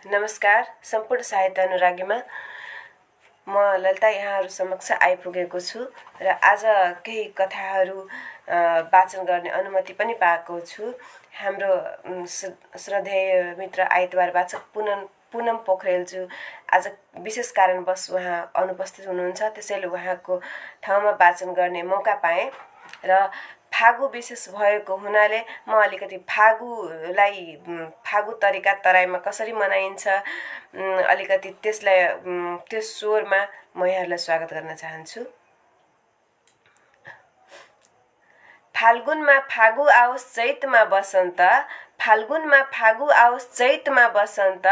नमस्कार, सम्पूर्ण साहित्य अनुरागीमा म ललिता यहाँहरू समक्ष आइपुगेको छु र आज केही कथाहरू वाचन गर्ने अनुमति पनि पाएको छु। हाम्रो श्रद्धेय मित्र आइतबार वाचक पुनम पोखरेलज्यू आज विशेष कारणवश उहाँ अनुपस्थित हुनुहुन्छ, त्यसैले उहाँको ठाउँमा वाचन गर्ने मौका पाएँ र फागु विशेष भएको हुनाले म अलिकति फागु तरिका तराईमा कसरी मनाइन्छ अलिकति त्यसलाई त्यस स्वरमा म यहाँहरूलाई स्वागत गर्न चाहन्छु। फाल्गुनमा फागु आओस् चैतमा बसन्त, फाल्गुनमा फागु आओस् चैतमा बसन्त,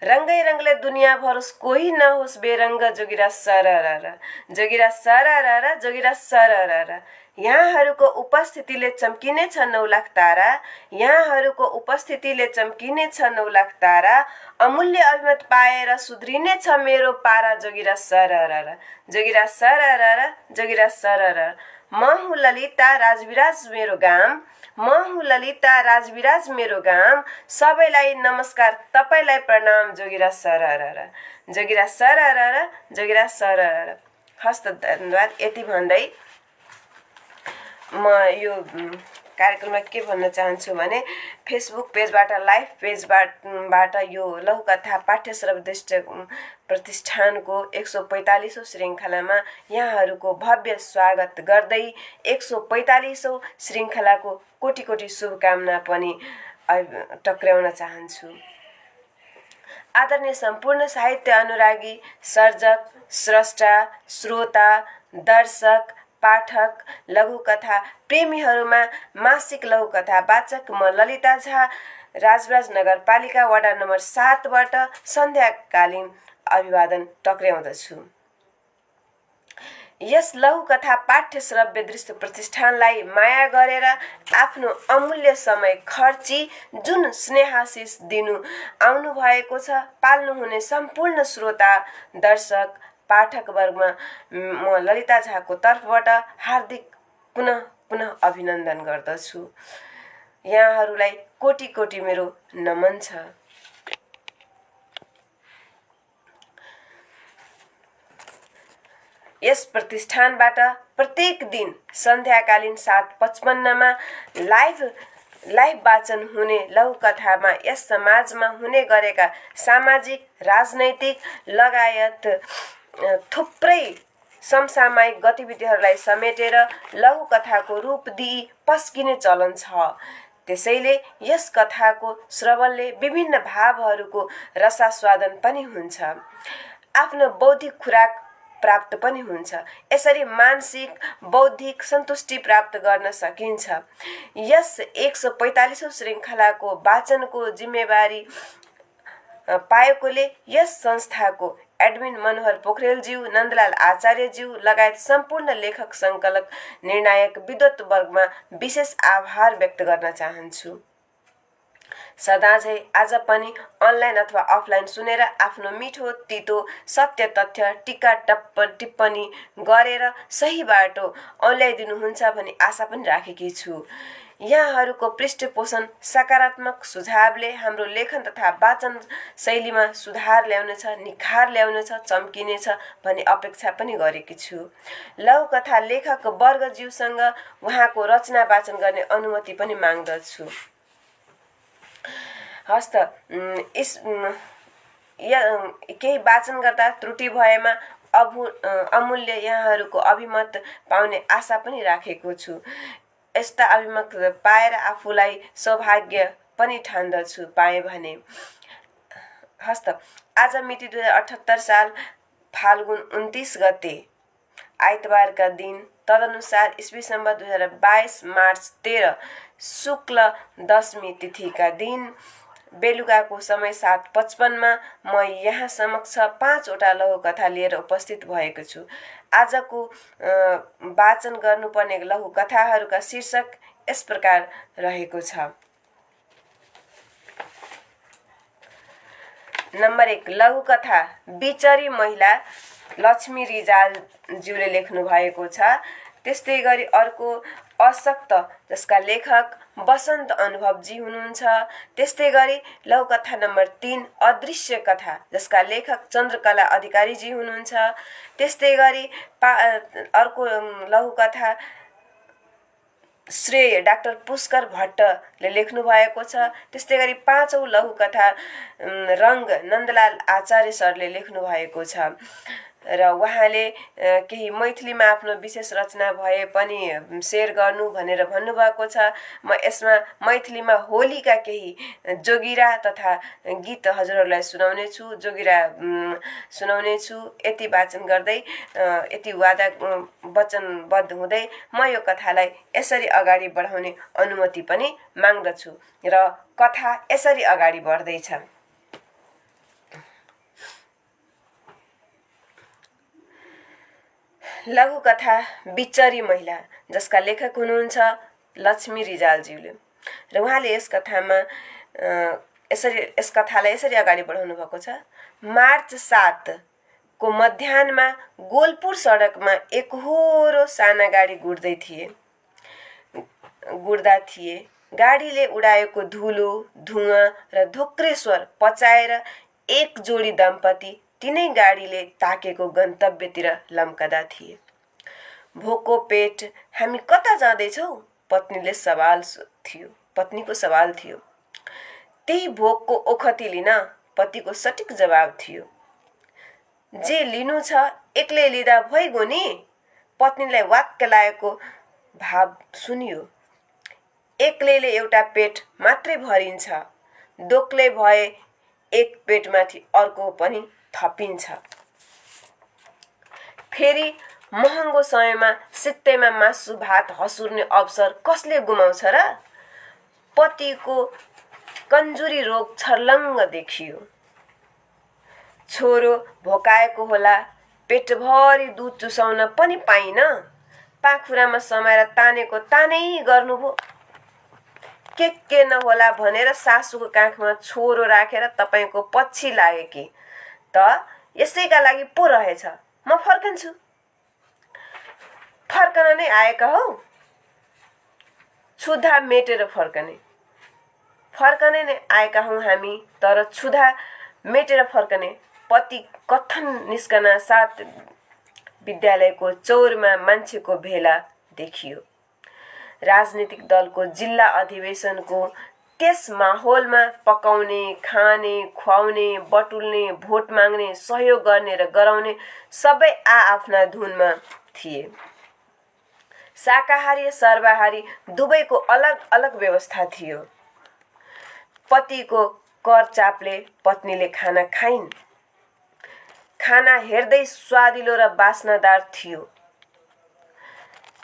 रंगै रंगले दुनिया भरोस् कोही नहोस् बेरंग, जोगिरा सररर जोगिरा सररर जोगिरा सररर। यहाँहरूको उपस्थितिले चम्किने छ 9 लाख तारा, यहाँहरूको उपस्थितिले चम्किने छ 9 लाख तारा, अमूल्य अभिमत पाएर सुध्रिने छ मेरो पारा, जोगिरा सररर जोगिरा सररर जोगिरा सररर। म हुँ ललिता राजविराज मेरो गाम, म हुँ ललिता राजविराज मेरो गाम, सबैलाई नमस्कार तपाईलाई प्रणाम, जोगिरा सररर जोगिरा सररर जोगिरा सररर। हस्त धन्यवाद। यति भन्दै म यो कार्यक्रममा के भन्न चाहन्छु भने फेसबुक पेजबाट लाइभ पेजबाट यो लघुकथा पाठ्यश्रवदिष्ट प्रतिष्ठानको 145औं श्रृङ्खलामा यहाँहरूको भव्य स्वागत गर्दै 145औं श्रृङ्खलाको कोटि कोटि शुभकामना पनि टक्र्याउन चाहन्छु। आदरणीय सम्पूर्ण साहित्य अनुरागी, सर्जक, स्रष्टा, श्रोता, दर्शक, पाठक, लघुकथा प्रेमीहरूमा मासिक लघुकथा वाचक म ललिता झा राजविराज नगरपालिका वडा नम्बर 7 बाट सन्ध्याकालीन अभिवादन टक्र्याउँदछु। यस लघुकथा पाठ्यश्रव्य दृश्य प्रतिष्ठानलाई माया गरेर आफ्नो अमूल्य समय खर्ची जुन स्नेहाशिष दिनु आउनु भएको छ, पाल्नु हुने सम्पूर्ण श्रोता, दर्शक, पाठक वर्गमा म ललिता झाको तर्फबाट हार्दिक पुनः अभिनन्दन गर्दछु। यहाँहरूलाई कोटि कोटि मेरो नमन छ। यस प्रतिष्ठानबाट प्रत्येक दिन सन्ध्याकालीन 7:55 मा लाइभ वाचन हुने लघुकथामा यस समाजमा हुने गरेका सामाजिक, राजनैतिक लगायत थुप्रै समसामयिक गतिविधिहरूलाई समेटेर लघुकथाको रूप दिई पस्किने चलन छ। त्यसैले यस कथाको श्रवणले विभिन्न भावहरूको रसास्वादन पनि हुन्छ, आफ्नो बौद्धिक खुराक प्राप्त पनि हुन्छ, यसरी मानसिक बौद्धिक सन्तुष्टि प्राप्त गर्न सकिन्छ। यस 145औं श्रृङ्खलाको वाचनको जिम्मेवारी पाएकोले यस संस्थाको एडमिन मनोहर पोखरेलज्यू, नन्दलाल आचार्यज्यू लगायत सम्पूर्ण लेखक, संकलक, निर्णायक विद्वत वर्गमा विशेष आभार व्यक्त गर्न चाहन्छु। सदाझै आज पनि अनलाइन अथवा अफलाइन सुनेर आफ्नो मिठो तितो सत्य तथ्य टीका टिप्पणी गरेर सही बाटो औल्याइदिनुहुन्छ भन्ने आशा पनि राखेकी छु। यहाँहरूको पृष्ठपोषण सकारात्मक सुझावले हाम्रो लेखन तथा वाचन शैलीमा सुधार ल्याउनेछ, निखार ल्याउनेछ, चम्किनेछ भन्ने अपेक्षा पनि गरेकी छु। लघुकथा लेखक वर्गज्यूसँग उहाँको रचना वाचन गर्ने अनुमति पनि माग्दछु। हस्त केही वाचन गर्दा त्रुटि भएमा अमूल्य यहाँहरूको अभिमत पाउने आशा पनि राखेको छु। यस्ता अभिमत पाएर आफूलाई सौभाग्य पनि ठान्दछु पाएँ भने। हस्त आज मिति 2078 साल फाल्गुन 29 गते आइतबारका दिन, तदनुसार ईस्वी सम्वत 2022 मार्च 13 शुक्ल दशमी तिथिका दिन बेलुकाको समय 7:55 मा म यहाँ समक्ष 5 वटा लघुकथा लिएर उपस्थित भएको छु। आजको वाचन गर्नुपर्ने लघुकथाहरूका शीर्षक यस प्रकार रहेको छ। नम्बर 1 लघुकथा बिचरी महिला लक्ष्मी रिजालज्यूले लेख्नु भएको छ। त्यस्तै गरी अर्को अशक्त जसका लेखक बसन्त अनुभवजी हुनुहुन्छ। त्यस्तै गरी लघुकथा नम्बर 3 अदृश्य कथा जसका लेखक चन्द्रकला अधिकारीजी हुनुहुन्छ। त्यस्तै गरी अर्को लघुकथा श्रेय डाक्टर पुष्कर भट्टले लेख्नु भएको छ। त्यस्तै गरी 5औं लघुकथा रङ्ग नन्दलाल आचार्य सरले लेख्नु भएको छ र उहाँले केही मैथिलीमा आफ्नो विशेष रचना भए पनि शेयर गर्नु भनेर भन्नुभएको छ। म यसमा मैथिलीमा होलीका केही जोगिरा तथा गीत हजुरहरूलाई सुनाउने छु, जोगिरा सुनाउने छु। यति वाचन गर्दै यति वादा वचनबद्ध हुँदै म यो कथालाई यसरी अगाडि बढाउने अनुमति पनि माग्दछु र कथा यसरी अगाडि बढ्दैछ। लघुकथा बिचरी महिला जसका लेखक हुनुहुन्छ लक्ष्मी रिजालज्यूले र उहाँले यस कथालाई यसरी अगाडि बढाउनु भएको छ। मार्च 7 को मध्याहमा गोलपुर सडकमा एकहोरो साना गाडी गुड्दा थिए। गाडीले उडाएको धुलो, धुवाँ र धोक्रे स्वर पचाएर एक जोडी दम्पति तिनै गाडीले ताकेको गन्तव्यतिर लम्कदा थिए। भोको पेट हामी कता जाँदैछौ? पत्नीको सवाल थियो। त्यही भोकको ओखती लिन पतिको सटिक जवाब थियो। जे लिनु छ एक्लै लिँदा भइगयो नि। पत्नीलाई वाक्क लागेको भाव सुनियो। एक्लैले एउटा पेट मात्रै भरिन्छ, दोक्लै भए एक पेटमाथि अर्को पनि थपिन्छ। फेरि महँगो समयमा सित्तैमा मासु भात हसुर्ने अवसर कसले गुमाउँछ र? पतिको कन्जुरी रोग छर्लङ्ग देखियो। छोरो भोकाएको होला, पेटभरि दुध चुसाउन पनि पाइन। पाखुरामा समाएर तानेको तानै गर्नुभयो। के नहोला भनेर सासूको काखमा छोरो राखेर तपाईको पछि लागे कि त यसैका लागि पो रहेछ। म फर्कन्छु। फर्कन नै आएका हौ। क्षुधा मेटेर फर्कने नै आएका हौँ हामी, तर क्षुधा मेटेर फर्कने। पति कथन निस्कन साथ विद्यालयको चौरमा मान्छेको भेला देखियो। राजनीतिक दलको जिल्ला अधिवेशनको त्यस माहौलमा पकाउने, खाने, खुवाउने, बटुल्ने, भोट माग्ने, सहयोग गर्ने र गराउने सबै आफ्ना धुनमा थिए। शाकाहारी सर्वाहारी दुवैको अलग अलग व्यवस्था थियो। पतिको कर चापले पत्नीले खाना खाइन्। खाना हेर्दै स्वादिलो र बास्नादार थियो।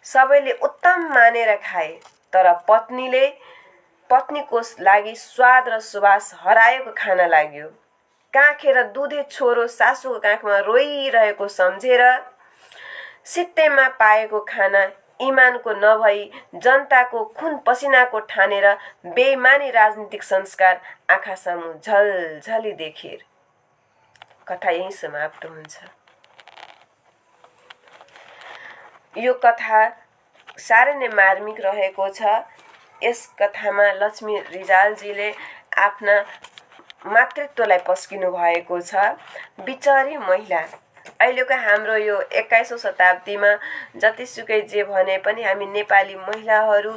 सबैले उत्तम मानेर खाए, तर पत्नीको लागि स्वाद र सुवास हराएको खाना लाग्यो। काखे र दुधे छोरो सासूको काखमा रोइरहेको सम्झेर सित्तैमा पाएको खाना इमानको नभई जनताको खुन पसिनाको ठानेर बेइमानी राजनीतिक संस्कार आँखा सामु झलझली देखेर कथा यही समाप्त हुन्छ। यो कथा साह्रै नै मार्मिक रहेको छ। यस कथामा लक्ष्मी रिजालजीले आफ्ना मातृत्वलाई पस्किनु भएको छ। बिचरी महिला अहिलेको हाम्रो यो 21औं शताब्दीमा जतिसुकै जे भने पनि हामी नेपाली महिलाहरू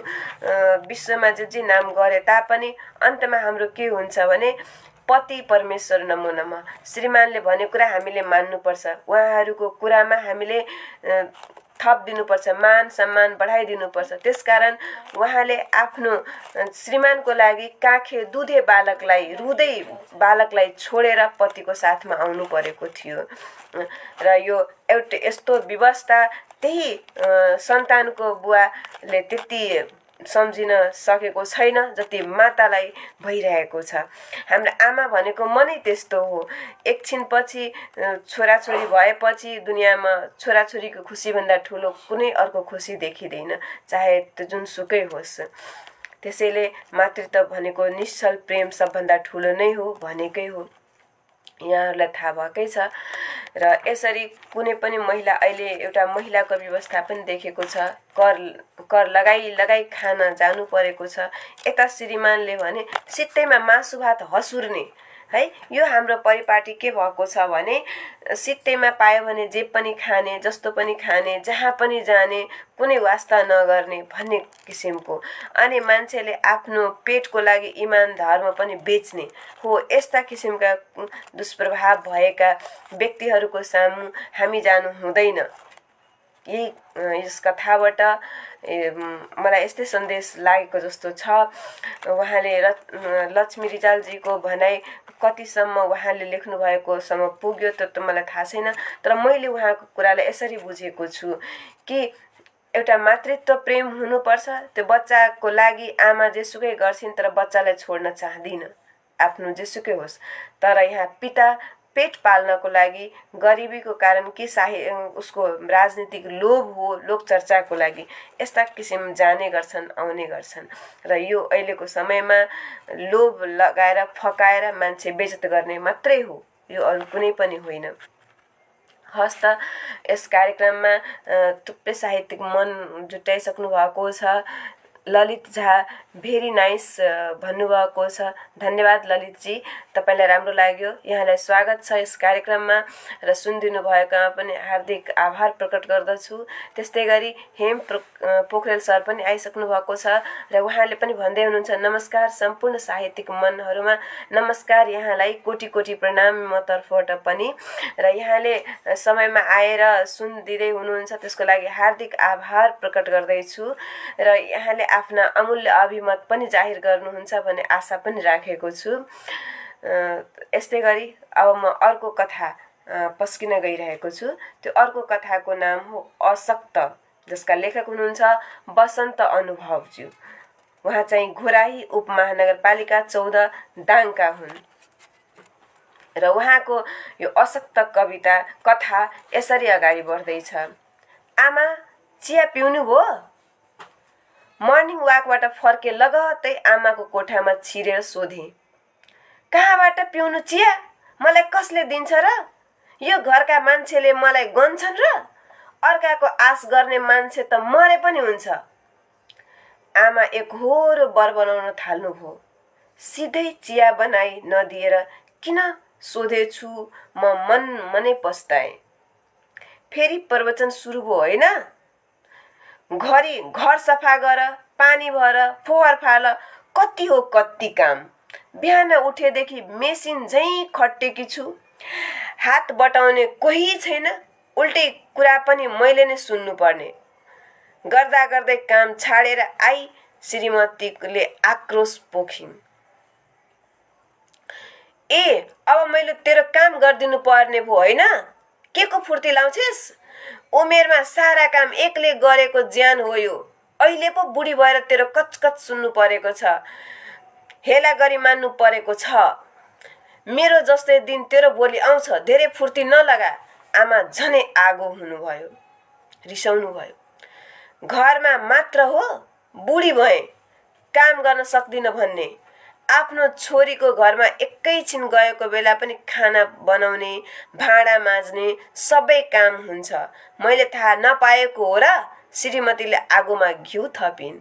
विश्वमा जे नाम गरे तापनि अन्तमा हाम्रो के हुन्छ भने पति परमेश्वर नमो नमः। श्रीमानले भने कुरा हामीले मान्नुपर्छ। उहाँहरूको कुरामा हामीले थप दिनुपर्छ, मान सम्मान बढाइदिनुपर्छ। त्यसकारण उहाँले आफ्नो श्रीमानको लागि काखे दुधे बालकलाई रुँदै बालकलाई छोडेर पतिको साथमा आउनु परेको थियो र यो एउटा यस्तो व्यवस्था त्यही सन्तानको बुवाले त्यति सम्झिन सकेको छैन जति मातालाई भइरहेको छ। हाम्रो आमा भनेको मनै त्यस्तो हो। एकछिनपछि छोराछोरी भएपछि दुनियाँमा छोराछोरीको खुसीभन्दा ठुलो कुनै अर्को खुसी देखिँदैन, चाहे त्यो जुनसुकै होस्। त्यसैले मातृत्व भनेको निश्चल प्रेम सबभन्दा ठुलो नै हो भनेकै हो। यहाँहरूलाई थाहा भएकै छ। र यसरी कुनै पनि महिला अहिले एउटा महिलाको व्यवस्था पनि देखेको छ। कर लगाई खान जानु परेको छ। यता श्रीमानले भने सित्तैमा मासु भात हसुर्ने है। यो हाम्रो परिपाटी के भएको छ भने सित्तैमा पायो भने जे पनि खाने, जस्तो पनि खाने, जहाँ पनि जाने, कुनै वास्ता नगर्ने भन्ने किसिमको। अनि मान्छेले आफ्नो पेटको लागि इमान धर्म पनि बेच्ने हो। यस्ता किसिमका दुष्प्रभाव भएका व्यक्तिहरूको सामु हामी जानु हुँदैन। यस कथाबाट मलाई यस्तै सन्देश लागेको जस्तो छ। उहाँले लक्ष्मी रिजालजीको भनाइ कतिसम्म उहाँले लेख्नु भएकोसम्म पुग्यो त मलाई थाहा छैन। तर मैले उहाँको कुरालाई यसरी बुझेको छु कि एउटा मातृत्व प्रेम हुनुपर्छ। त्यो बच्चाको लागि आमा जेसुकै गर्छिन् तर बच्चालाई छोड्न चाहदिन, आफ्नो जेसुकै होस्। तर यहाँ पिता पेट पाल्नको लागि गरिबीको कारण कि उसको राजनीतिक लोभ हो, लोक चर्चाको लागि यस्ता किसिम जाने गर्छन्, आउने गर्छन्। र यो अहिलेको समयमा लोभ लगाएर फकाएर मान्छे बेइज्जत गर्ने मात्रै हो, यो अरू कुनै पनि होइन। हस्त यस कार्यक्रममा थुप्रै साहित्यिक मन जुटाइसक्नु भएको छ। ललित झा भेरी नाइस भन्नुभएको छ। धन्यवाद ललितजी, तपाईँलाई राम्रो लाग्यो। यहाँलाई स्वागत छ यस कार्यक्रममा र सुनिदिनु भएकोमा पनि हार्दिक आभार प्रकट गर्दछु। त्यस्तै गरी हेम पोखरेल सर पनि आइसक्नु भएको छ र उहाँले पनि भन्दै हुनुहुन्छ, नमस्कार सम्पूर्ण साहित्यिक मनहरूमा नमस्कार, यहाँलाई कोटी कोटी प्रणाम म तर्फबाट पनि। र यहाँले समयमा आएर सुनिदिँदै हुनुहुन्छ त्यसको लागि हार्दिक आभार प्रकट गर्दैछु। र यहाँले आफ्ना अमूल्य अभिमत पनि जाहेर गर्नुहुन्छ भन्ने आशा पनि राखेको छु। यस्तै गरी अब म अर्को कथा पस्किन गइरहेको छु। त्यो अर्को कथाको नाम हो अशक्त, जसका लेखक हुनुहुन्छ बसन्त अनुभवज्यू। उहाँ चाहिँ घोराही उपमहानगरपालिका 14 दाङका हुन्। र उहाँको यो अशक्त कविता कथा यसरी अगाडि बढ्दैछ। आमा चिया पिउनु भो? मर्निङ वाकबाट फर्के लगत्तै आमाको कोठामा छिरेर सोधे, कहाँबाट पिउनु चिया? मलाई कसले दिन्छ र? यो घरका मान्छेले मलाई गन्छन् र? अर्काको आश गर्ने मान्छे त मरे पनि हुन्छ। आमा एकहोरो बर बनाउन थाल्नुभयो। सिधै चिया बनाई नदिएर किन सोधेछु म मनै पस्ताएँ। फेरि प्रवचन सुरु भयो होइन? घरि घर सफा गर, पानी भर, फोहोर फाल, कति हो कति काम। बिहान उठेदेखि मेसिन झैँ खटेकी छु। हात बटाउने कोही छैन, उल्टै कुरा पनि मैले नै सुन्नु पर्ने। गर्दा गर्दै काम छाडेर आई श्रीमतीले आक्रोश पोखिन्। ए अब मैले तेरो काम गरिदिनु पर्ने भो होइन? के को फुर्ती लाउँछेस? उमेरमा सारा काम एकले गरेको ज्यान हो यो। अहिले पो बुढी भएर तेरो कचकच सुन्नु परेको छ, हेला गरी मान्नु परेको छ। मेरो जस्तै दिन तेरो भोलि आउँछ, धेरै फुर्ती नलगा। आमा झनै आगो हुनुभयो, रिसाउनु भयो। घरमा मात्र हो, बुढी भए काम गर्न सक्दिन भन्ने। आफ्नो छोरीको घरमा एकैछिन गएको बेला पनि खाना बनाउने, भाँडा माझ्ने सबै काम हुन्छ। मैले थाहा नपाएको हो र? श्रीमतीले आगोमा घिउ थपिन्।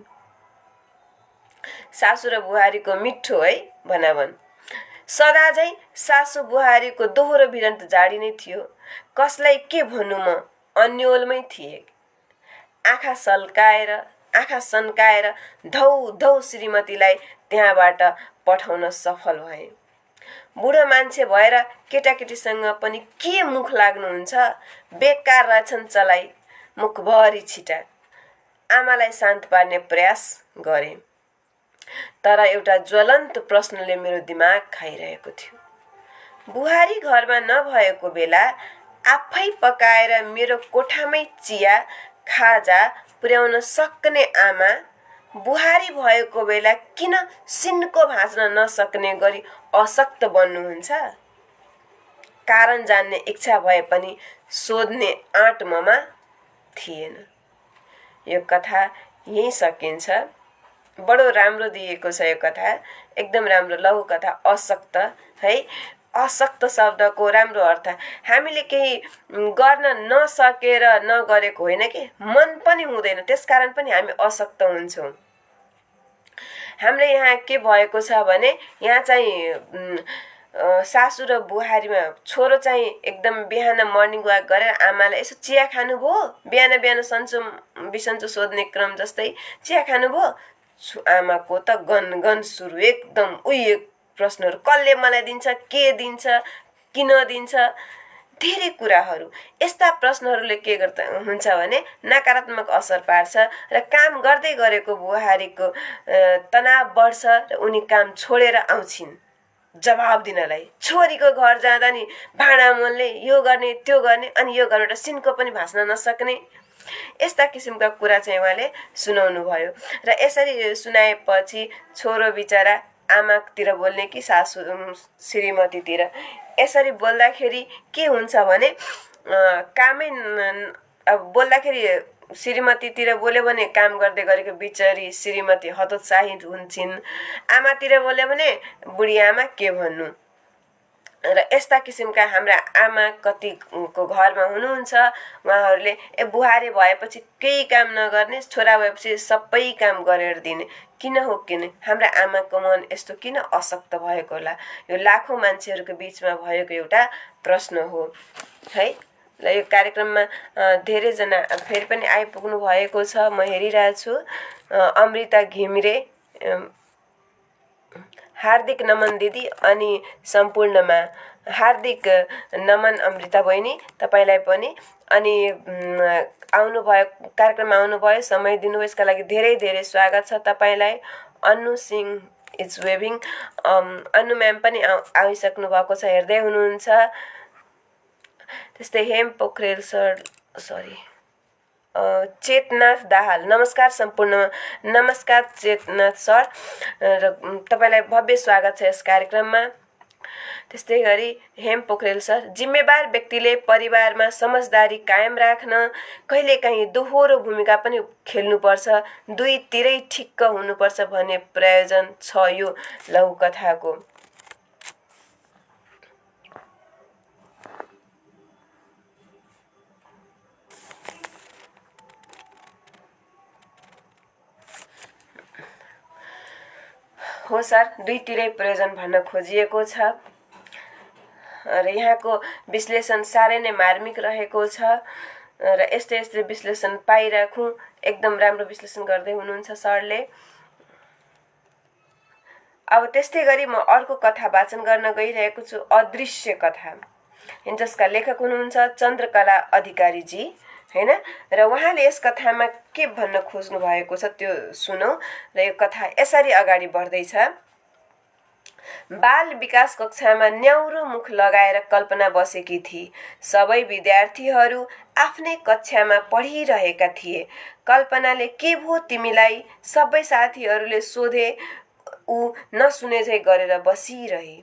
सासु र बुहारीको मिठो है भनाभन। सदा झैँ सासु बुहारीको दोहोरो भिडन्त जाडी नै थियो। कसलाई के भन्नु, म अन्योलमै थिए। आँखा सन्काएर धौ धौ श्रीमतीलाई त्यहाँबाट पठाउन सफल भए। बुढो मान्छे भएर केटाकेटीसँग पनि के मुख लाग्नुहुन्छ? बेकार रहेछन् चलाई, मुखभरि छिटा। आमालाई शान्त पार्ने प्रयास गरे, तर एउटा ज्वलन्त प्रश्नले मेरो दिमाग खाइरहेको थियो। बुहारी घरमा नभएको बेला आफै पकाएर मेरो कोठामै चिया खाजा पुर्याउन सक्ने आमा बुहारी भएको बेला किन सिन्को भाँच्न नसक्ने गरी अशक्त बन्नुहुन्छ? कारण जान्ने इच्छा भए पनि सोध्ने आँट ममा थिएन। यो कथा यही सकिन्छ। बडो राम्रो दिएको छ यो कथा, एकदम राम्रो लघु कथा अशक्त है। अशक्त शब्दको राम्रो अर्थ हामीले केही गर्न नसकेर नगरेको होइन कि मन पनि हुँदैन, त्यसकारण पनि हामी अशक्त हुन्छौँ। हाम्रो यहाँ के भएको छ भने यहाँ चाहिँ सासू र बुहारीमा छोरो चाहिँ एकदम बिहान मर्निङ वाक गरेर आमालाई यसो चिया खानुभयो, बिहान बिहान सन्चो बिसन्चो सोध्ने क्रम जस्तै चिया खानुभयो, आमाको त गन सुरु एकदम उही प्रश्नहरू, कसले मलाई दिन्छ, के दिन्छ, किन दिन्छ, धेरै कुराहरू। यस्ता प्रश्नहरूले के गर्दा हुन्छ भने नकारात्मक असर पार्छ र काम गर्दै गरेको बुहारीको तनाव बढ्छ र उनी काम छोडेर आउँछिन् जवाब दिनलाई। छोरीको घर जाँदा नि भाँडा मोल्ने, यो गर्ने त्यो गर्ने, अनि यो घरबाट सिन्को पनि भाँच्न नसक्ने, यस्ता किसिमका कुरा चाहिँ उहाँले सुनाउनु भयो। र यसरी सुनाएपछि छोरो बिचरा आमातिर बोल्ने कि सासू श्रीमतीतिर, यसरी बोल्दाखेरि के हुन्छ भने कामै अब बोल्दाखेरि श्रीमतीतिर बोल्यो भने काम गर्दै गरेको बिचरी श्रीमती हतोत्साहित हुन्छन्, आमातिर बोल्यो भने बुढी आमा के भन्नु। र यस्ता किसिमका हाम्रा आमा कतिको घरमा हुनुहुन्छ, उहाँहरूले बुहारी भएपछि केही काम नगर्ने, छोरा भएपछि सबै काम गरेर दिने, किन हो किन हाम्रा आमाको मन यस्तो किन अशक्त भएको होला? यो लाखौँ मान्छेहरूको बिचमा भएको एउटा प्रश्न हो है। र यो कार्यक्रममा धेरैजना फेरि पनि आइपुग्नु भएको छ, म हेरिरहेको छु। अमृता घिमिरे, हार्दिक नमन दिदी, अनि सम्पूर्णमा हार्दिक नमन अमृता बहिनी तपाईँलाई पनि। अनि आउनुभयो, कार्यक्रममा आउनुभयो, समय दिनुभयो, यसका लागि धेरै धेरै स्वागत छ तपाईँलाई। अन्नु Singh is waving, Annu ma'am पनि आइसक्नु भएको छ, हेर्दै हुनुहुन्छ। त्यस्तै हेम पोखरेल सर, सरी चेतनाथ दाहाल, नमस्कार सम्पूर्ण, नमस्कार चेतनाथ सर, र तपाईँलाई भव्य स्वागत छ यस कार्यक्रममा। त्यस्तै गरी हेम पोखरेल सर, जिम्मेवार व्यक्तिले परिवारमा समझदारी कायम राख्न कहिलेकाहीँ दोहोरो भूमिका पनि खेल्नुपर्छ, दुईतिरै ठिक्क हुनुपर्छ भन्ने प्रयोजन छ यो लघुकथाको। हो सर, दुईतिरै प्रयोजन भन्न खोजिएको छ र यहाँको विश्लेषण साह्रै नै मार्मिक रहेको छ र यस्तै यस्तै विश्लेषण पाइराखौँ। एकदम राम्रो विश्लेषण गर्दै हुनुहुन्छ सरले। अब त्यस्तै गरी म अर्को कथा वाचन गर्न गइरहेको छु, अदृश्य कथा, जसका लेखक हुनुहुन्छ चन्द्रकला अधिकारीजी हैन। र उहाँले यस कथामा के भन्न खोज्नु भएको छ त्यो सुनौँ। र यो कथा यसरी अगाडि बढ्दैछ। बाल विकास कक्षामा न्याउरो मुख लगाएर कल्पना बसेकी थिए। सबै विद्यार्थीहरू आफ्नै कक्षामा पढिरहेका थिए। कल्पनाले के भो तिमीलाई सबै साथीहरूले सोधे, ऊ नसुने झै गरेर बसिरहे।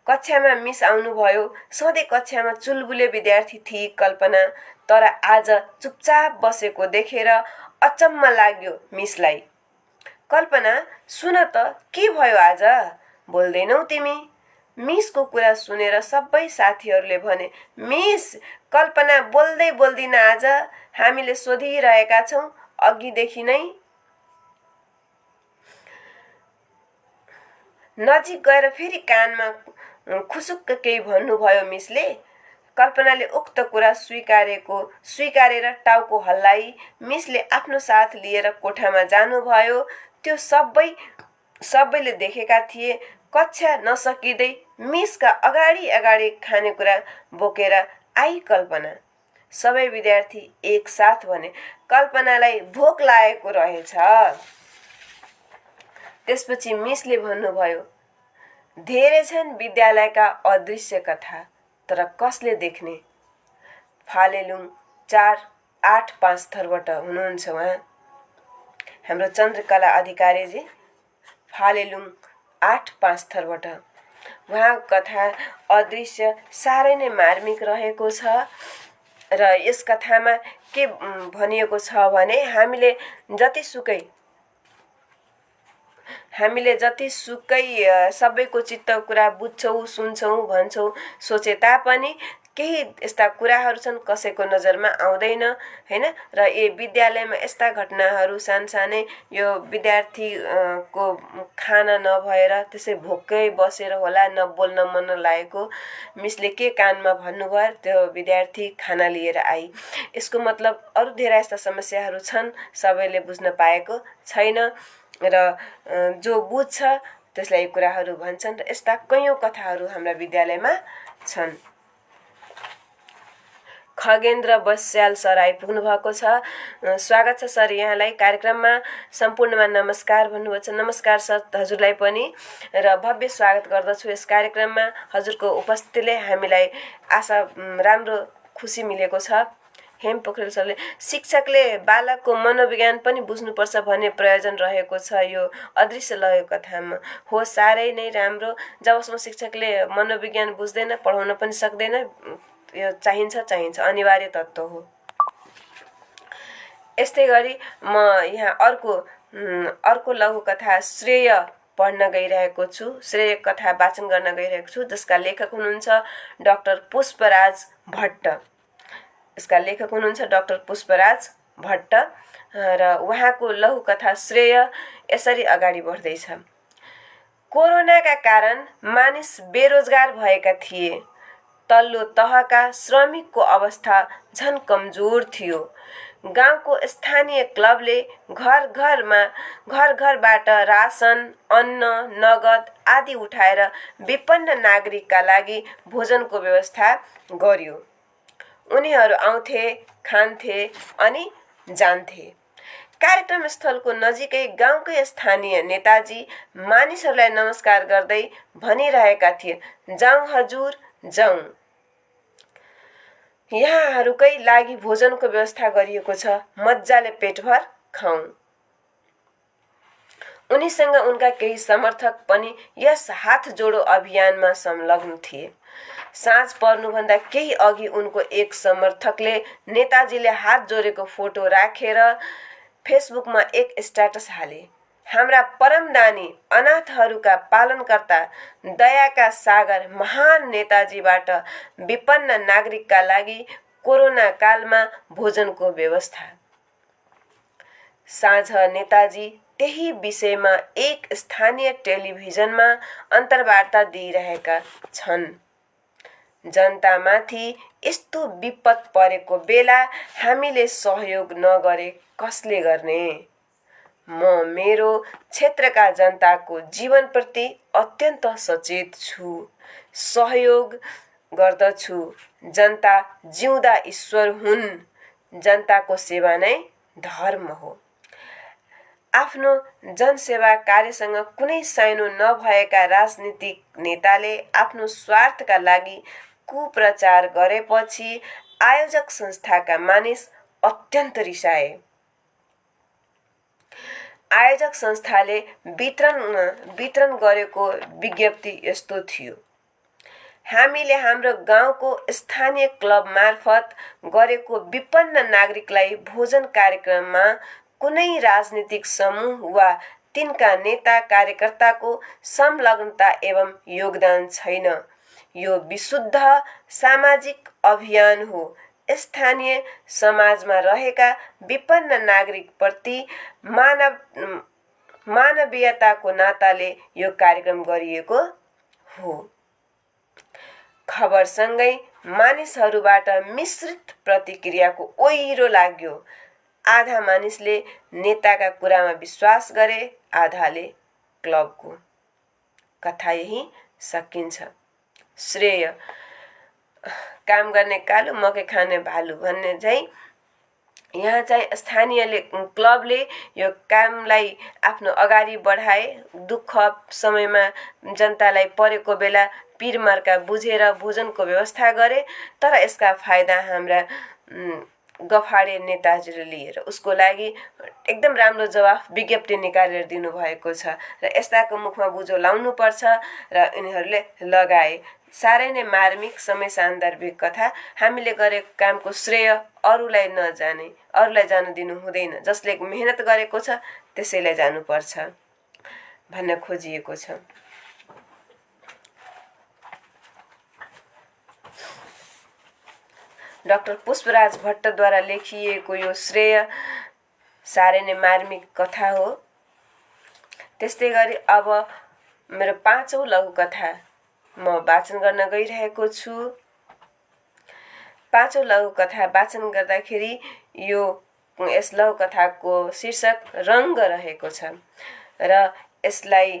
कक्षामा मिस आउनुभयो। सधैँ कक्षामा चुलबुले विद्यार्थी थिए कल्पना, तर आज चुपचाप बसेको देखेर अचम्म लाग्यो मिसलाई। कल्पना, सुन त के भयो आज, बोल्दैनौ तिमी? मिसको कुरा सुनेर सबै साथीहरूले भने, मिस, कल्पना बोल्दै बोल्दिन आज, हामीले सोधिरहेका छौँ अघिदेखि नै। नजिक गएर फेरि कानमा खुसुक्क केही भन्नुभयो मिसले। कल्पनाले उक्त कुरा स्वीकारेर टाउको हल्लाई। मिसले आफ्नो साथ लिएर कोठामा जानुभयो। त्यो सबैले देखेका थिए। कक्षा नसकिँदै मिसका अगाडि अगाडि खानेकुरा बोकेर आई कल्पना। सबै विद्यार्थी एक साथ भने, कल्पनालाई भोक लागेको रहेछ। त्यसपछि मिसले भन्नुभयो, धेरै छन् विद्यालयका अदृश्य कथा, तर कसले देख्ने? फालेलुङ 485 थरबाट हुनुहुन्छ उहाँ, हाम्रो चन्द्रकला अधिकारीजी, फालेलुङ 85 थरबाट। उहाँको कथा अदृश्य साह्रै नै मार्मिक रहेको छ। र यस कथामा के भनिएको छ भने, हामीले हामीले जति सुकै सबैको चित्तको कुरा बुझ्छौँ, सुन्छौँ, भन्छौँ, सोचे तापनि केही यस्ता कुराहरू छन् कसैको नजरमा आउँदैन हैन। र विद्यालयमा यस्ता घटनाहरू सानसानै यो विद्यार्थी को खाना नभएर त्यसै भोकै बसेर होला, नबोल्न मन लागेको, मिसले के कानमा भन्नुभयो, त्यो विद्यार्थी खाना लिएर आई। यसको मतलब अरू धेरै यस्ता समस्याहरू छन्, सबैले बुझ्न पाएको छैन र जो बुझ्छ त्यसलाई कुराहरू भन्छन्। र यस्ता कैयौँ कथाहरू हाम्रा विद्यालयमा छन्। खगेन्द्र बस्याल सर आइपुग्नु भएको छ। स्वागत छ सर यहाँलाई कार्यक्रममा। सम्पूर्णमा नमस्कार भन्नुभएको छ। नमस्कार सर हजुरलाई पनि, र भव्य स्वागत गर्दछु यस कार्यक्रममा। हजुरको उपस्थितिले हामीलाई आशा राम्रो खुसी मिलेको छ। हेम पोखरेल सरले शिक्षकले बालकको मनोविज्ञान पनि बुझ्नुपर्छ भन्ने प्रयोजन रहेको छ यो अदृश्य लय कथामा। हो, साह्रै नै राम्रो। जबसम्म शिक्षकले मनोविज्ञान बुझ्दैन, पढाउन पनि सक्दैन, यो चाहिन्छ अनिवार्य तत्त्व हो। यस्तै गरी म यहाँ अर्को लघुकथा श्रेय पढ्न गइरहेको छु, श्रेय कथा वाचन गर्न गइरहेको छु, जसका लेखक हुनुहुन्छ डाक्टर पुष्पराज भट्ट। यसका लेखक हुनुहुन्छ डाक्टर पुष्पराज भट्ट र उहाँको लघुकथा श्रेय यसरी अगाडि बढ्दैछ। कोरोनाका कारण मानिस बेरोजगार भएका थिए। तल्लो तहका श्रमिकको अवस्था झन कमजोर थियो। गाउँको स्थानीय क्लबले घर घरबाट रासन, अन्न, नगद आदि उठाएर विपन्न नागरिकका लागि भोजनको व्यवस्था गर्यो। उनीहरू आउँथे, खान्थे अनि जान्थे। कार्यक्रम स्थलको नजिकै गाउँकै स्थानीय नेताजी मानिसहरूलाई नमस्कार गर्दै भनिरहेका थिए, जाउँ हजुर, जाउँ। यहाँहरूकै लागि भोजनको व्यवस्था गरिएको छ, मज्जाले पेटभर खाउँ। उनीसँग उनका केही समर्थक पनि यस हात जोडो अभियानमा संलग्न थिए। साँझ पर्नुभन्दा केही अघि उनको एक समर्थकले नेताजीले हात जोडेको फोटो राखेर फेसबुकमा एक स्ट्याटस हाले। हाम्रा परमदानी अनाथहरूका पालनकर्ता दयाका सागर महान नेताजीबाट विपन्न नागरिकका लागि कोरोना कालमा भोजनको व्यवस्था। साँझ नेताजी त्यही विषयमा एक स्थानीय टेलिभिजनमा अन्तर्वार्ता दिइरहेका छन्। जनतामाथि यस्तो विपद परेको बेला हामीले सहयोग नगरे कसले गर्ने? म मेरो क्षेत्रका जनताको जीवनप्रति अत्यन्त सचेत छु, सहयोग गर्दछु। जनता जिउँदा ईश्वर हुन्। जनताको सेवा नै धर्म हो। आफ्नो जनसेवा कार्यसँग कुनै साइनो नभएका राजनीतिक नेताले आफ्नो स्वार्थका लागि कुप्रचार गरेपछि आयोजक संस्थाका मानिस अत्यन्त रिसाए। आयोजक संस्थाले वितरण गरेको विज्ञप्ति यस्तो थियो, हामीले हाम्रो गाउँको स्थानीय क्लब मार्फत गरेको विपन्न नागरिकलाई भोजन कार्यक्रममा कुनै राजनीतिक समूह वा तिनका नेता कार्यकर्ताको संलग्नता एवं योगदान छैन। यो विशुद्ध सामाजिक अभियान हो। स्थानीय समाजमा रहेका विपन्न नागरिकप्रति मानवीयताको नाताले यो कार्यक्रम गरिएको हो। खबरसँगै मानिसहरूबाट मिश्रित प्रतिक्रियाको ओहिरो लाग्यो। आधा मानिसले नेताका कुरामा विश्वास गरे, आधाले क्लबको। कथा यही सकिन्छ। श्रेय काम गर्ने कालु मकै खाने भालु भन्ने चाहिँ यहाँ चाहिँ स्थानीय क्लबले यो कामलाई आफ्नो अगाडि बढाए। दुःख समयमा जनतालाई परेको बेला पिरमर्का बुझेर भोजनको व्यवस्था गरे। तर यसका फाइदा हाम्रा गफाडे नेताजीले लिएर उसको लागि एकदम राम्रो जवाफ विज्ञप्ति निकालेर दिनुभएको छ र यस्ताको मुखमा बुझो लाउनुपर्छ र यिनीहरूले लगाए। साह्रै नै मार्मिक समय सान्दर्भिक कथा। हामीले गरेको कामको श्रेय अरूलाई नजाने, अरूलाई जान दिनु हुँदैन। जसले मेहनत गरेको छ त्यसैलाई जानुपर्छ भन्न खोजिएको छ। डाक्टर पुष्पराज भट्टद्वारा लेखिएको यो श्रेय साह्रै नै मार्मिक कथा हो। त्यस्तै गरी अब मेरो 5औं लघुकथा म वाचन गर्न गइरहेको छु। 5औं लघुकथा वाचन गर्दाखेरि यस लघुकथाको शीर्षक रङ्ग रहेको छ र यसलाई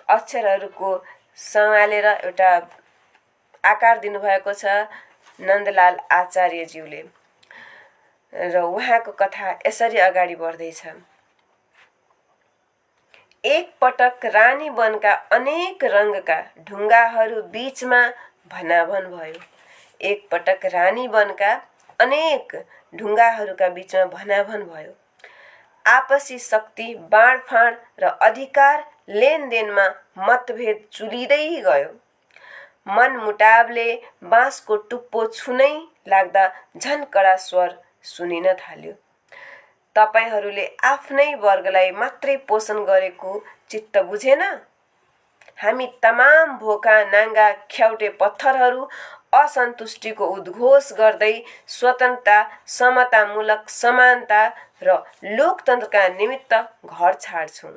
अक्षरहरूको सँगालेर एउटा आकार दिनुभएको छ नन्दलाल आचार्यज्यूले र उहाँको कथा यसरी अगाडि बढ्दैछ। एक पटक रानी वनका अनेक रङका ढुङ्गाहरू बीचमा भनाभन भयो। एक पटक रानी वनका अनेक ढुङ्गाहरूका बीचमा भनाभन भयो। आपसी शक्ति बाँडफाँड र अधिकार लेनदेनमा मतभेद चुलिँदै गयो। मनमुटावले बाँसको टुप्पो छुनै लाग्दा झन कडा स्वर सुनिन थाल्यो। तपाईहरूले आफ्नै वर्गलाई मात्रै पोषण गरेको चित्त बुझेन? हामी तमाम भोका नाङ्गा ख्याउटे पत्थरहरू असन्तुष्टिको उद्घोष गर्दै स्वतन्त्रता, समतामूलक समानता र लोकतन्त्रका निमित्त घर छाड्छौँ।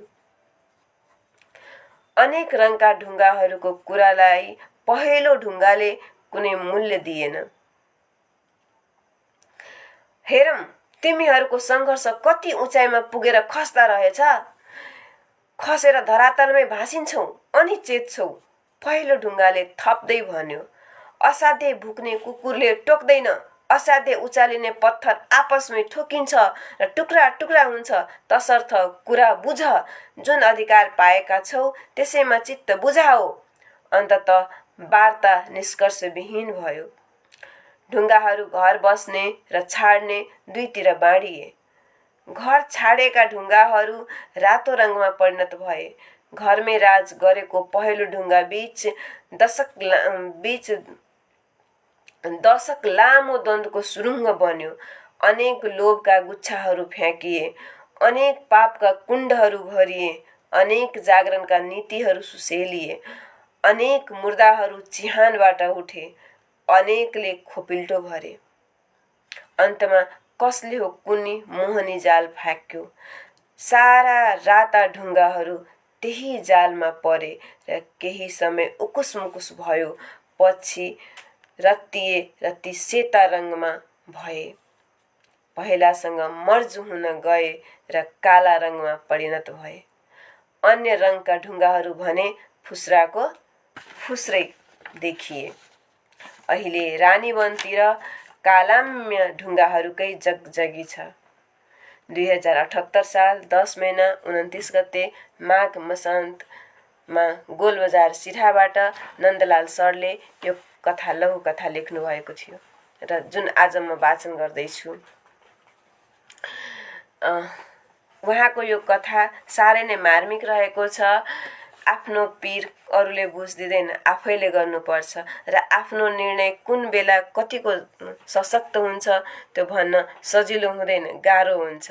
अनेक रङका ढुङ्गाहरूको कुरालाई पहेँलो ढुङ्गाले कुनै मूल्य दिएन। हेरौँ तिमीहरूको सङ्घर्ष कति उचाइमा पुगेर खस्दा रहेछ। खसेर धरातलमै भाँसिन्छौ अनि चेत्छौ। पहेँलो ढुङ्गाले थप्दै भन्यो। असाध्यै भुक्ने कुकुरले टोक्दैन। असाध्यै उचालिने पत्थर आपसमै ठोकिन्छ र टुक्रा टुक्रा हुन्छ। तसर्थ कुरा बुझ। जुन अधिकार पाएका छौ त्यसैमा चित्त बुझाओ। अन्ततः वार्ता निष्कर्षविहीन भयो। ढुङ्गाहरू घर बस्ने र छाड्ने दुईतिर बाँडिए। घर छाडेका ढुङ्गाहरू रातो रङमा परिणत भए। घरमै राज गरेको पहेँलो ढुङ्गा बीच दशक लामो द्वन्द्वको सुरुङ्ग बन्यो। अनेक लोभका गुच्छाहरू फ्याँकिए। अनेक पापका कुण्डहरू भरिए। अनेक जागरणका नीतिहरू सुसेलिए। अनेक मुर्दाहरू चिहानबाट उठे। अनेकले खोपिल्टो भरे। अन्तमा कसले हो कुन्नी मोहनी जाल फ्याँक्यो। सारा राता ढुङ्गाहरू त्यही जालमा परे र केही समय उकुस मुकुस भयो। पछि रत्तिए र ती सेता रङमा भए। पहिलासँग मर्ज हुन गए र काला रङमा परिणत भए। अन्य रङका ढुङ्गाहरू भने फुस्राको फुस्रै देखिए। अहिले रानीवनतिर कालाम्य ढुङ्गाहरूकै जगजगी छ। 2078 साल 10 महिना 29 गते माघ मसान्तमा गोलबजार सिराहाबाट नन्दलाल सरले यो कथा लघुकथा लेख्नु भएको थियो र जुन आज म वाचन गर्दैछु। उहाँको यो कथा साह्रै नै मार्मिक रहेको छ। आफ्नो पीर अरूले बुझ्दिँदैन, आफैले गर्नुपर्छ र आफ्नो निर्णय कुन बेला कतिको सशक्त हुन्छ त्यो भन्न सजिलो हुँदैन, गाह्रो हुन्छ।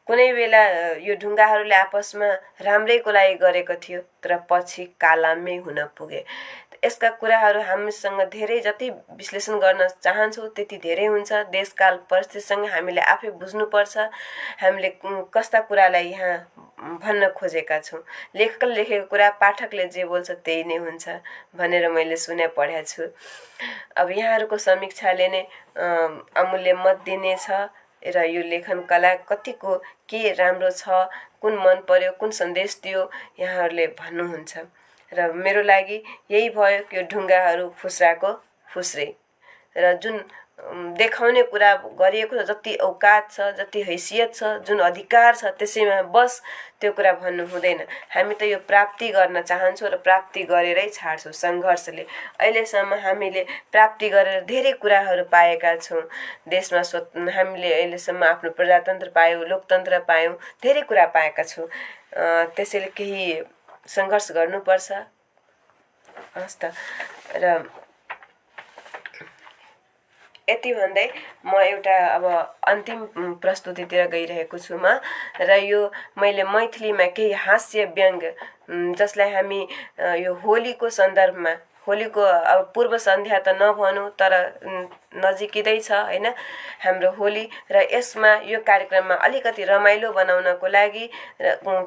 कुनै बेला यो ढुङ्गाहरूले आपसमा राम्रैको लागि गरेको थियो तर पछि कालाम्य हुन पुगे। यसका कुराहरू हामीसँग धेरै जति विश्लेषण गर्न चाहन्छौँ त्यति धेरै हुन्छ। देशकाल परिस्थितिसँग हामीले आफै बुझ्नुपर्छ हामीले कस्ता कुरालाई यहाँ भन्न खोजेका छौँ। लेखकले लेखेको कुरा पाठकले जे बोल्छ त्यही नै हुन्छ भनेर मैले सुने पढेको छु। अब यहाँहरूको समीक्षाले नै अमूल्य मत दिनेछ र यो लेखन कला कतिको के राम्रो छ, कुन मन पर्यो, कुन सन्देश दियो यहाँहरूले भन्नुहुन्छ। र मेरो लागि यही भयो कि यो ढुङ्गाहरू फुस्राको फुस्रै र जुन देखाउने कुरा गरिएको छ, जति औकात छ, जति हैसियत छ, जुन अधिकार छ त्यसैमा बस त्यो कुरा भन्नु हुँदैन। हामी त यो प्राप्ति गर्न चाहन्छौँ र प्राप्ति गरेरै छाड्छौँ सङ्घर्षले। अहिलेसम्म हामीले प्राप्ति गरेर धेरै कुराहरू पाएका छौँ। देशमा हामीले अहिलेसम्म आफ्नो प्रजातन्त्र पायौँ, लोकतन्त्र पायौँ, धेरै कुरा पाएका छौँ। त्यसैले केही सङ्घर्ष गर्नुपर्छ। हस् त। र यति भन्दै म एउटा अब अन्तिम प्रस्तुतितिर गइरहेको छु म, र यो मैले मैथिलीमा केही हास्य व्यङ्ग जसलाई हामी यो होलीको सन्दर्भमा, होलीको अब पूर्व सन्ध्या त नभनौँ तर नजिकै छ होइन हाम्रो होली, र यसमा यो कार्यक्रममा अलिकति रमाइलो बनाउनको लागि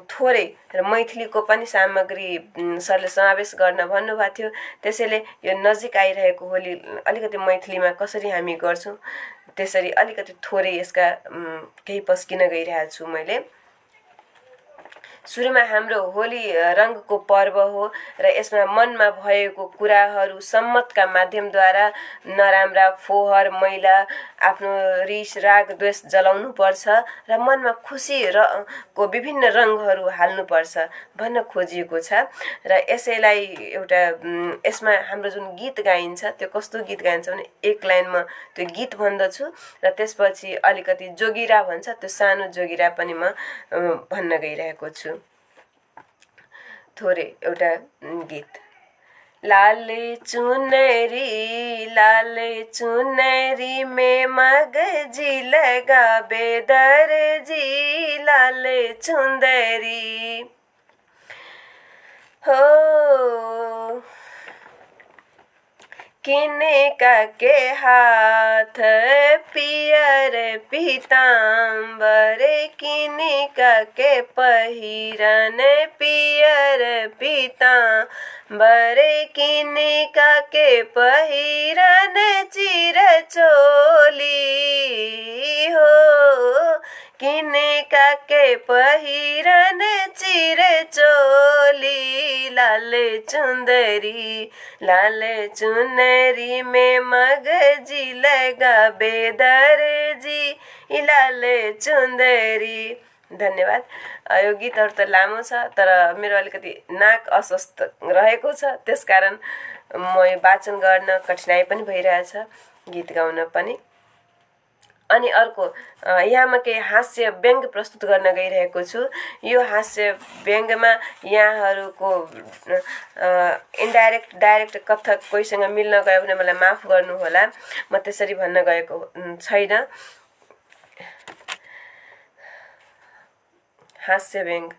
थोरै र मैथिलीको पनि सामग्री सरले समावेश गर्न भन्नुभएको थियो। त्यसैले यो नजिक आइरहेको होली अलिकति मैथिलीमा कसरी हामी गर्छौँ त्यसरी अलिकति थोरै यसका केही पस्किन गइरहेको छु मैले। सुरुमा हाम्रो होली रङको पर्व हो र यसमा मनमा भएको कुराहरू सम्मतका माध्यमद्वारा नराम्रा फोहोर मैला आफ्नो रिस राग द्वेष जलाउनु पर्छ र मनमा खुसी को विभिन्न रङहरू हाल्नुपर्छ भन्न खोजिएको छ। र यसैलाई एउटा यसमा हाम्रो जुन गीत गाइन्छ त्यो कस्तो गीत गाइन्छ भने एक लाइनमा त्यो गीत भन्दछु र त्यसपछि अलिकति जोगिरा भन्छ त्यो सानो जोगिरा पनि म भन्न गइरहेको छु। थोरै एउटा गीत। लाले चुनरी में मगजी लगाबे दर्जी, लाले चुंदरी हो किनका के हाथ पियर पीताम्बर, किनका के पहिरन पियर पीताम्बर, किनका के पहिरन चिर चोली हो, किनका के पहिरन चिर चोली, लाले चुनरी में मगजी लगाबे दर्जी, लाले चुंदरी। धन्यवाद। यो गीतहरू त लामो छ तर मेरो अलिकति नाक अस्वस्थ रहेको छ त्यसकारण म यो वाचन गर्न कठिनाइ पनि भइरहेछ गीत गाउन पनि। अनि अर्को यहाँ म केही हास्य व्यङ्ग प्रस्तुत गर्न गइरहेको छु। यो हास्य व्यङ्गमा यहाँहरूको इन्डाइरेक्ट डाइरेक्ट कथक कोहीसँग मिल्न गयो भने मलाई माफ गर्नुहोला, म त्यसरी भन्न गएको छैन। हास्य व्यङ्ग।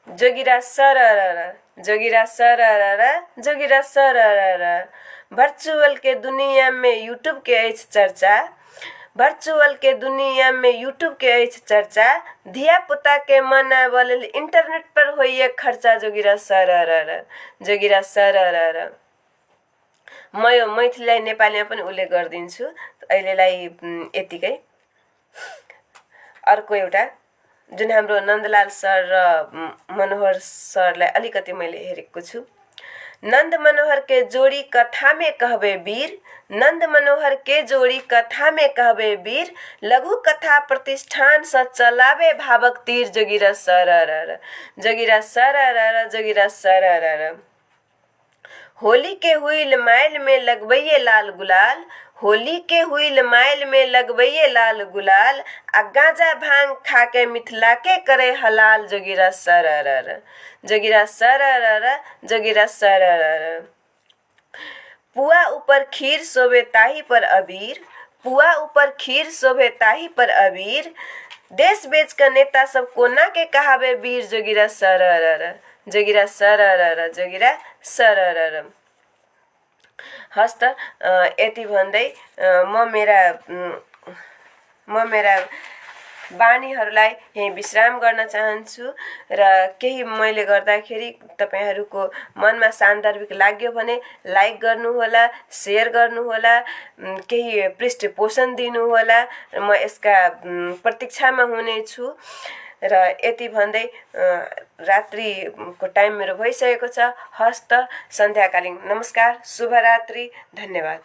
जोगिरा सररर, जोगिरा सररर, जोगिरा सररर, वर्चुअल के दुनिया में यूट्यूब के अछि चर्चा, वर्चुअल के दुनिया में यूट्यूब के अछि चर्चा, धिया पुता के मनाबल इंटरनेट पर होइए खर्चा, जोगिरा सररर, जोगिरा सररर। म यो मैथिलीलाई नेपालीमा पनि उल्लेख गरिदिन्छु अहिलेलाई यतिकै। अर्को एउटा जुन हाम्रो नन्दलाल सर र मनोहर सरलाई अलिकति मैले हेरेको छु। नंद मनोहर के जोड़ी कथा में कहबे वीर, नंद मनोहर के जोड़ी कथा में कहबे वीर, लघु कथा प्रतिष्ठान स चलावे भावक तीर, जोगिरा सररर, जोगिरा सररर, जोगिरा सररर। होली के हुइल माइल में लगबैये लाल गुलाल, होली के हुइल माइल में लगबैये लाल गुलाल, आ गांजा भांग खा के मिथिला के करे हलाल, जोगिरा सररर, जोगिरा सररर, जोगिरा सररर। पुआ ऊपर खीर शोभे ताही पर अबीर, पुआ ऊपर खीर शोभे ताही पर अबीर, देश बेच का नेता सब कोना के कहावे वीर, जोगिरा सररर, जोगिरा सररर, जोगिरा सररर। हस्त यति भन्दै म मेरा बानीहरूलाई यही विश्राम गर्न चाहन्छु र केही मैले गर्दाखेरि तपाईहरुको मनमा सान्दर्भिक लाग्यो भने लाइक गर्नुहोला, शेयर गर्नुहोला, केही पृष्ठपोषण दिनुहोला। म यसका प्रतीक्षामा हुनेछु र यति भन्दै रात्रिको टाइम मेरो भइसकेको छ। हस्त सन्ध्याकालीन नमस्कार, शुभरात्रि, धन्यवाद।